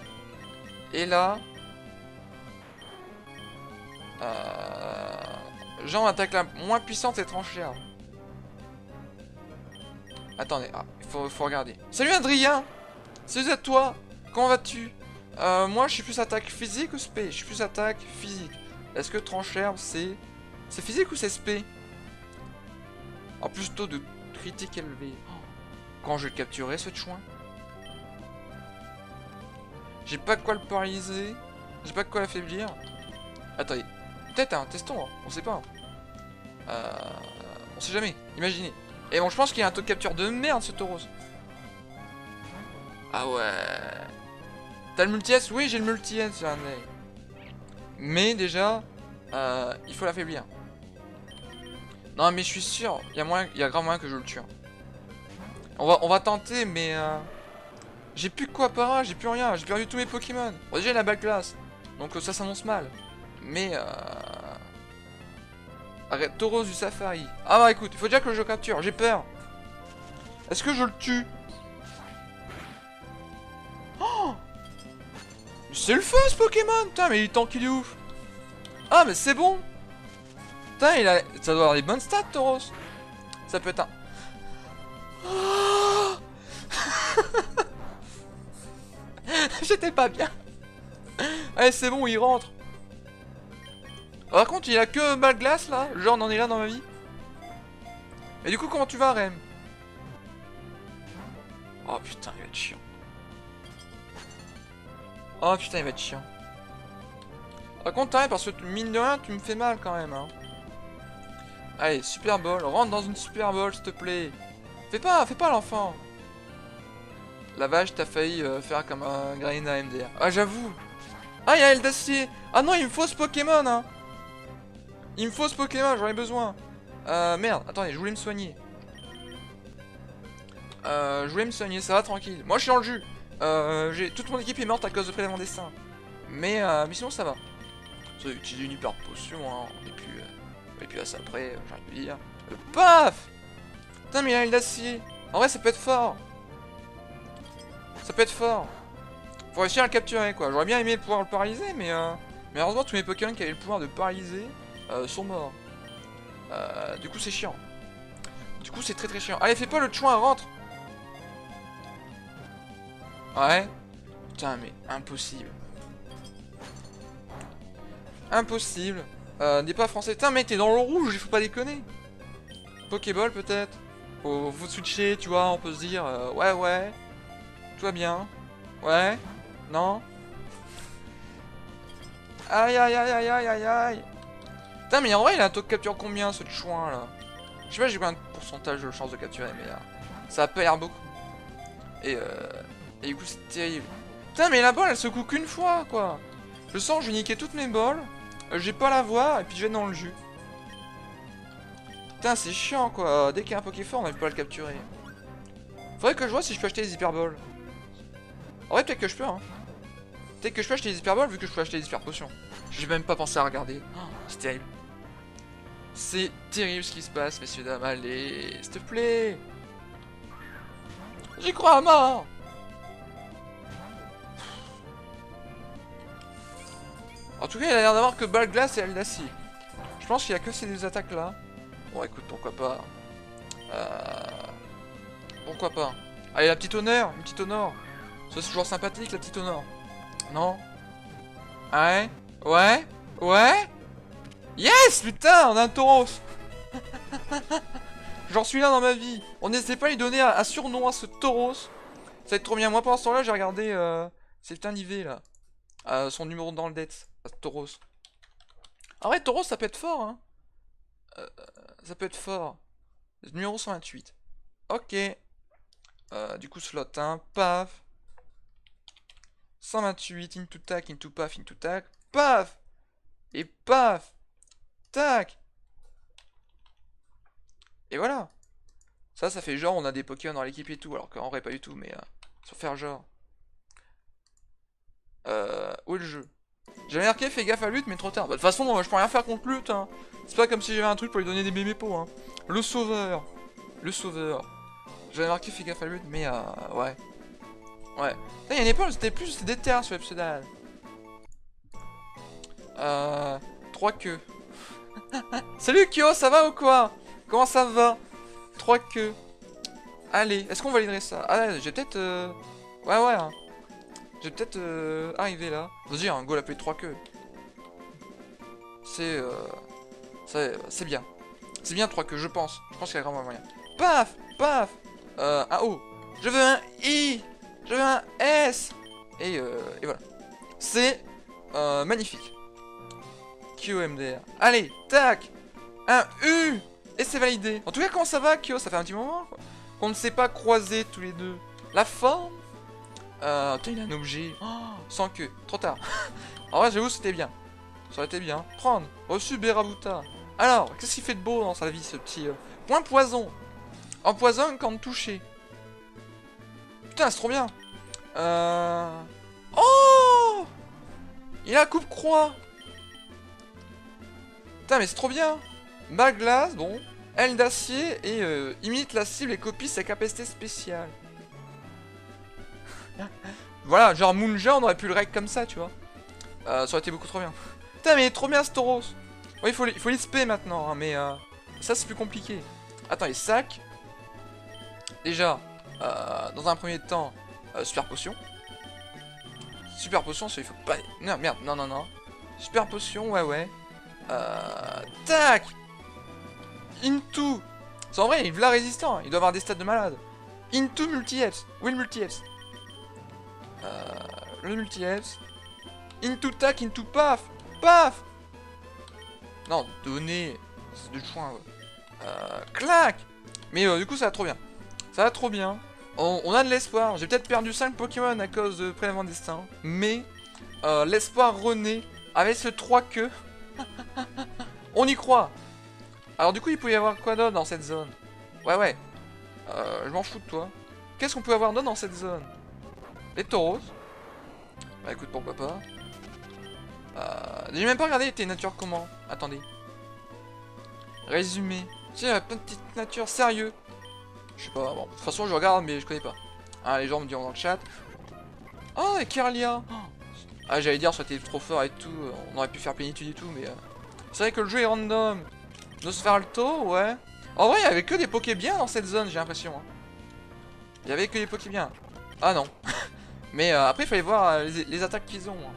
Et là... genre attaque la moins puissante et tranchère. Attendez, il faut regarder. Salut Adrien. Salut à toi. Comment vas-tu? Moi, je suis plus attaque physique ou spé? Je suis plus attaque physique. Est-ce que tranchère, c'est... C'est physique ou c'est spé? En plus, taux de critique élevé. Oh. Quand je vais le capturer, ce chouin? J'ai pas de quoi le paralyser. J'ai pas de quoi l'affaiblir. Attendez. Peut-être, hein, testons, hein. On sait pas. On sait jamais. Imaginez. Et bon, je pense qu'il y a un taux de capture de merde, ce tauros. Ah ouais. T'as le multi-S? Oui, j'ai le multi-S, sur un œil. Mais déjà, il faut l'affaiblir. Non, mais je suis sûr, il y a grave moyen que je le tue. On va tenter, mais j'ai plus de quoi para, j'ai plus rien, j'ai perdu tous mes Pokémon. Bon, déjà, il a la balle glace, donc ça s'annonce mal. Mais arrête, Tauros du Safari. Ah bah écoute, il faut déjà que je le capture, j'ai peur. Est-ce que je le tue? Oh, c'est le feu ce Pokémon. Putain, mais il est tranquille de ouf. Ah, mais c'est bon. Putain, ça doit avoir des bonnes stats, Tauros. Ça peut être un... Oh. J'étais pas bien. Allez, c'est bon, il rentre. Par contre, il a que balle glace là. Genre, on en est là dans ma vie. Et du coup, comment tu vas, Rem? Oh putain, il va être chiant. Oh putain, il va être chiant. Par contre, t'arrêtes parce que mine de rien, tu me fais mal quand même. Hein. Allez, Super Ball. Rentre dans une Super Ball, s'il te plaît. Fais pas l'enfant. La vache, t'as failli faire comme un Graina MDR. Ah, j'avoue. Ah, il y a Eldacier. Ah non, il me faut ce Pokémon, hein. Il me faut ce Pokémon, j'en ai besoin. Merde, attendez, je voulais me soigner. Ça va tranquille. Moi, je suis dans le jus. Toute mon équipe est morte à cause de prélèvement des seins. Mais sinon, ça va. Ça va utiliser une hyper potion, hein. Et puis là, ça après, j'ai envie de dire. Paf. Putain, mais il a Eldacier. En vrai, ça peut être fort. Ça peut être fort. Faut réussir à le capturer, quoi. J'aurais bien aimé pouvoir le paralyser, mais heureusement, tous mes Pokémon qui avaient le pouvoir de paralyser sont morts. Du coup, c'est chiant. Du coup, c'est très très chiant. Allez, fais pas le chouin, rentre. Ouais. Putain, mais impossible. Impossible. N'est pas français. Putain, mais t'es dans le rouge, il faut pas déconner. Pokéball, peut-être. Faut switcher, tu vois, on peut se dire, ouais. Tout va bien. Ouais. Non. Aïe. Putain, mais en vrai, il a un taux de capture combien, ce chouin, là? Je sais pas, j'ai combien de pourcentage de chance de capturer, mais ça a pas l'air beaucoup. Et du coup, c'est terrible. Putain, mais la balle, elle se coupe qu'une fois, quoi. Je sens, je vais niquer toutes mes balles. J'ai pas la voir, et puis je vais être dans le jus. Putain, c'est chiant, quoi. Dès qu'il y a un Poké fort, on n'arrive pas à le capturer. Faudrait que je vois si je peux acheter des hyperballs. En vrai, peut-être que je peux, hein. Peut-être que je peux acheter des hyperballs vu que je peux acheter des hyper potions. J'ai même pas pensé à regarder. Oh, c'est terrible. C'est terrible ce qui se passe, messieurs, dames. Allez, s'il te plaît. J'y crois à mort. En tout cas, il a l'air d'avoir que balle glace et Eldacier. Je pense qu'il y a que ces deux attaques là. Bon, écoute, pourquoi pas. Pourquoi pas. Allez, la petite honneur, une petite honneur. Ça, c'est toujours sympathique, la petite honneur. Non? Ouais? Ouais? Yes, putain, on a un tauros. J'en suis là dans ma vie. On n'essaie pas de lui donner un surnom à ce tauros. Ça va être trop bien. Moi, pendant ce temps-là, j'ai regardé c'est putain d'IV là. Son numéro dans le dettes. Tauros. En vrai, tauros, ça peut être fort, hein. Ça peut être fort. Numéro 128. Ok. Du coup, slot 1. Paf. 128. Into tac, into paf, into tac. Paf. Et paf. Tac. Et voilà. Ça fait genre on a des Pokémon dans l'équipe et tout, alors qu'en vrai pas du tout, mais sans faire genre. Où est le jeu? J'avais marqué fais gaffe à lutte, mais trop tard. Bah, de toute façon, je peux rien faire contre lutte, hein. C'est pas comme si j'avais un truc pour lui donner des bébés pots, hein. Le sauveur. J'avais marqué fais gaffe à lutte, mais ouais. Ouais. Il y a une époque, c'était des terres sur Epsilon. 3 queues. Salut Kyo, ça va ou quoi? Comment ça va? 3 queues. Allez, est-ce qu'on validerait ça? Ah, j'ai peut-être... Ouais, ouais, hein. Je vais peut-être arriver là. Vas-y, un goal appelé 3 queues. C'est bien. C'est bien 3 queues, je pense. Je pense qu'il y a vraiment moyen. Paf, paf. Un O. Je veux un I. Je veux un S. Et voilà. C'est magnifique. QMDR. Allez, tac. Un U. Et c'est validé. En tout cas, comment ça va, Kyo? Ça fait un petit moment qu'on ne s'est pas croisés tous les deux. La forme. Putain, il a un objet. Oh, sans queue. Trop tard. En vrai, j'avoue, c'était bien. Ça aurait été bien. Prendre. Reçu Berabuta. Alors, qu'est-ce qu'il fait de beau dans sa vie, ce petit... Point poison. Empoisonne quand touché. Putain, c'est trop bien. Oh, il a coupe-croix. Putain, mais c'est trop bien. Balle glace, bon. Aile d'acier et imite la cible et copie sa capacité spéciale. Voilà, genre Moonja, on aurait pu le rec comme ça, tu vois. Ça aurait été beaucoup trop bien. Putain, mais il est trop bien, ce Tauros. Oui, il faut l'XP maintenant, hein, mais ça, c'est plus compliqué. Attends, les sacs. Déjà, dans un premier temps, super potion. Super potion, ça, il faut pas... Non, merde, non, non, non. Super potion, ouais, ouais. Tac. Into. C'est en vrai, il est là résistant, il doit avoir des stats de malade. Into multi-eps. Oui, le multi-eps. Le multi-eps. Into tac, into paf. Paf. Non, donner. C'est du choix, ouais. Clac. Mais du coup, ça va trop bien. Ça va trop bien. On a de l'espoir. J'ai peut-être perdu 5 Pokémon à cause de Prélèvement Destin. Mais l'espoir renaît avec ce 3 queues. On y croit. Alors du coup, il peut y avoir quoi d'autre dans cette zone? Ouais, ouais. Je m'en fous de toi. Qu'est-ce qu'on peut avoir d'autre dans cette zone? Les taureaux. Bah écoute, pourquoi pas. J'ai même pas regardé tes natures comment. Attendez. Résumé. Tiens, plein de petites natures, sérieux. Je sais pas, bon, de toute façon je regarde mais je connais pas. Ah, les gens me diront dans le chat. Oh, et Kirlia. Ah, j'allais dire, soit t'es trop fort et tout, on aurait pu faire plénitude et tout, mais... C'est vrai que le jeu est random. Nosferalto, ouais. En vrai, il y avait que des Pokés bien dans cette zone, j'ai l'impression. Hein. Il y avait que des Pokés bien. Ah non. Mais après, il fallait voir les attaques qu'ils ont. Hein.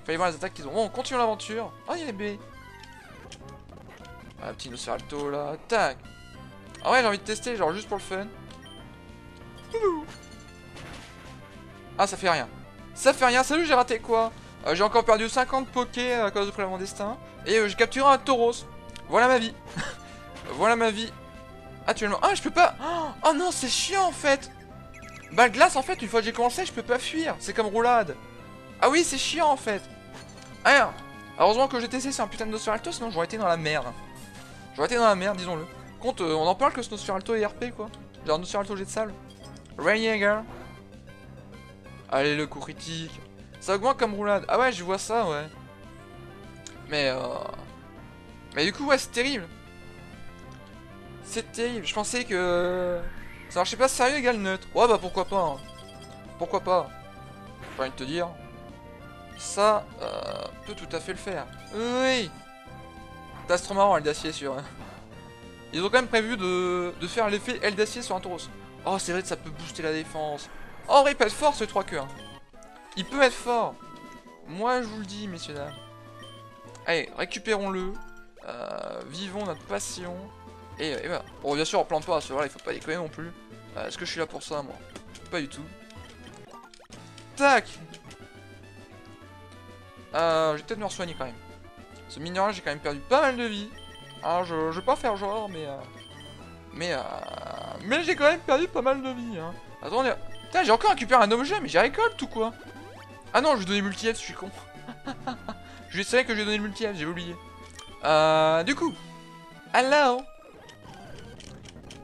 Il fallait voir les attaques qu'ils ont. Bon, on continue l'aventure. Oh, il y a B. Ah, petit Nosferalto là. Tac. Ah ouais, j'ai envie de tester, genre juste pour le fun. Ah, ça fait rien. Ça fait rien. Salut, j'ai raté quoi? J'ai encore perdu 50 Pokés à cause de Prélèvement Destin. Et j'ai capturé un Tauros. Voilà ma vie. Voilà ma vie. Actuellement. Ah, je peux pas. Oh non, c'est chiant en fait. Balle glace, en fait, une fois que j'ai commencé, je peux pas fuir. C'est comme roulade. Ah oui, c'est chiant en fait. Ah, heureusement que j'ai testé sur un putain de Nosferalto, sinon j'aurais été dans la merde. J'aurais été dans la merde, disons-le. Compte, on en parle que ce Nosferalto est RP quoi. Genre Nosferalto jet de salle. Rainjager. Allez, le coup critique. Ça augmente comme roulade. Ah ouais, je vois ça, ouais. Mais du coup, ouais, c'est terrible. C'est terrible. Je pensais que... Ça marchait pas sérieux égal neutre. Ouais, bah pourquoi pas. Hein. Pourquoi pas. J'ai envie de te dire. Ça peut tout à fait le faire. Oui. C'est trop marrant, elle d'acier sur... Ils ont quand même prévu de faire l'effet aile d'acier sur un Tauros. Oh, c'est vrai que ça peut booster la défense. Oh, il peut être fort ce 3 queues. Hein. Il peut être fort. Moi, je vous le dis, messieurs dames. Allez, récupérons-le. Vivons notre passion. Et voilà. Bon, bien sûr, on plante pas à ce là il faut pas déconner non plus. Est-ce que je suis là pour ça, moi? Pas du tout. Tac. Je vais peut-être me soigner quand même. Ce minéral, j'ai quand même perdu pas mal de vie. Alors, je vais pas faire genre, mais j'ai quand même perdu pas mal de vie. Hein. Attendez. Putain, j'ai encore récupéré un objet, mais j'ai récolte ou quoi? Ah non, je lui ai donné multi-F, je suis con. Je savais que je lui ai donné le multi-F, j'ai oublié. Du coup. Hello.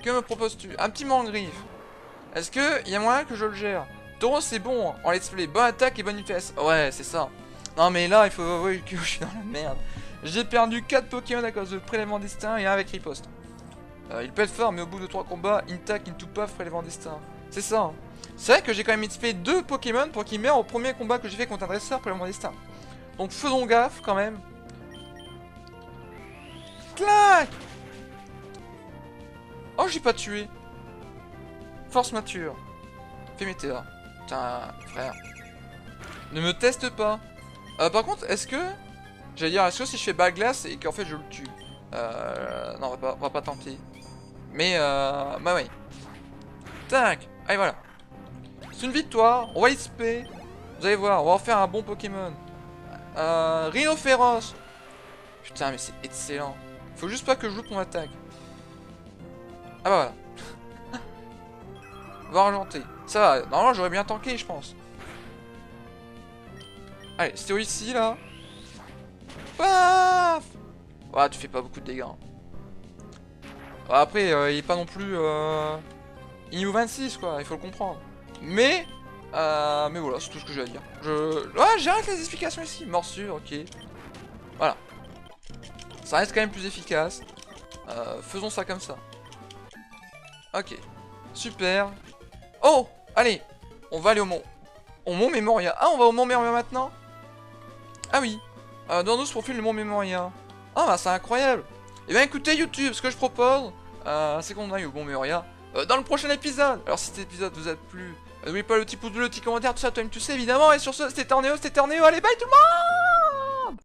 Que me proposes-tu? Un petit mangriffe. Est-ce qu'il y a moyen que je le gère? Tauros, c'est bon en let's play. Bonne attaque et bonne vitesse. Ouais, c'est ça. Non, mais là, il faut avouer que je suis dans la merde. J'ai perdu 4 Pokémon à cause de Prélèvement Destin et un avec riposte. Il peut être fort, mais au bout de 3 combats, Intact, Into Puff, Prélèvement Destin. C'est ça. Hein. C'est vrai que j'ai quand même XP 2 Pokémon pour qu'ils meurent au premier combat que j'ai fait contre un dresseur Prélèvement Destin. Donc faisons gaffe quand même. Clac. Oh, j'ai pas tué. Force mature. Fais météore. Putain, frère. Ne me teste pas. Par contre, est-ce que... J'allais dire, est-ce que si je fais bas glace et qu'en fait je le tue non, on va pas tenter. Mais, bah oui. Tac. Allez, voilà. C'est une victoire. On va XP. Vous allez voir, on va en faire un bon Pokémon. Rhinophéros. Putain, mais c'est excellent. Faut juste pas que je loupe mon attaque. Ah bah voilà. Va argenté. Ça va, normalement j'aurais bien tanké, je pense. Allez, Stéo ici, là. Paf. Ouais, tu fais pas beaucoup de dégâts. Après, il est pas non plus... Il est niveau 26, quoi, il faut le comprendre. Mais voilà, c'est tout ce que j'ai à dire. Ouais, j'arrête les explications ici. Morsure, ok. Voilà. Ça reste quand même plus efficace. Faisons ça comme ça. Ok. Super. Oh, allez. On va aller au Mont Memoria. Ah, on va au Mont Memoria maintenant? Ah oui. Dans notre profil, le Mont Memoria. Ah, bah c'est incroyable. Et bien écoutez YouTube, ce que je propose, c'est qu'on aille au Mont Memoria dans le prochain épisode. Alors si cet épisode vous a plu, n'oubliez pas le petit pouce bleu, le petit commentaire, tout ça, toi-même tu sais évidemment. Et sur ce, c'était Ornéo, allez bye tout le monde.